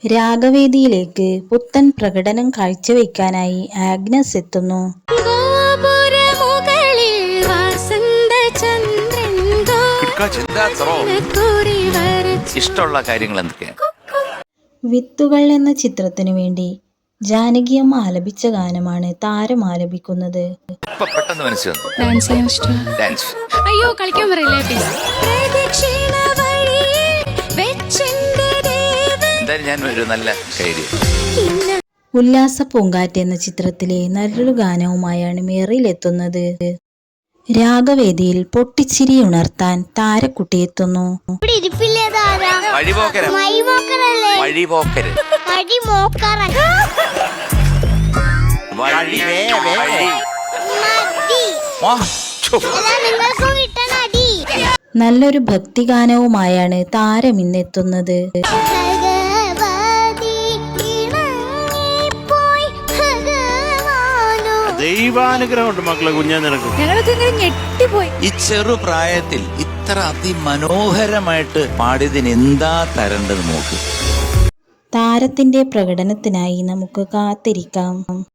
രാഗവേദിയിലേക്ക് പുത്തൻ പ്രകടനം കാഴ്ചവെക്കാനായി ആഗ്നസ് എത്തുന്നു. ഇഷ്ടമുള്ള കാര്യങ്ങൾ എന്തൊക്കെയാ? വിത്തുകൾ എന്ന ചിത്രത്തിനു വേണ്ടി ജാനകിയമ്മ ആലപിച്ച ഗാനമാണ് താരം ആലപിക്കുന്നത്. പെട്ടെന്ന് അയ്യോ കളിക്കാൻ പറയില്ലേ. ഞാൻ ഒരു നല്ല കാര്യം. ഉല്ലാസ പൂങ്കാറ്റ് എന്ന ചിത്രത്തിലെ നല്ലൊരു ഗാനവുമായാണ് മേറിയിലെത്തുന്നത്. രാഗവേദിയിൽ പൊട്ടിച്ചിരി ഉണർത്താൻ താരക്കുട്ടി എത്തുന്നു. നല്ലൊരു ഭക്തിഗാനവുമായാണ് താരം ഇന്നെത്തുന്നത്. ദൈവാനുഗ്രഹമുണ്ട് മക്കളെ, കുഞ്ഞാൻ നിനക്ക്. ഞെട്ടിപ്പോയി. ഈ ചെറുപ്രായത്തിൽ ഇത്ര അതിമനോഹരമായിട്ട് പാടിയതിന് എന്താ തരേണ്ടത് നോക്ക്. താരത്തിന്റെ പ്രകടനത്തിനായി നമുക്ക് കാത്തിരിക്കാം.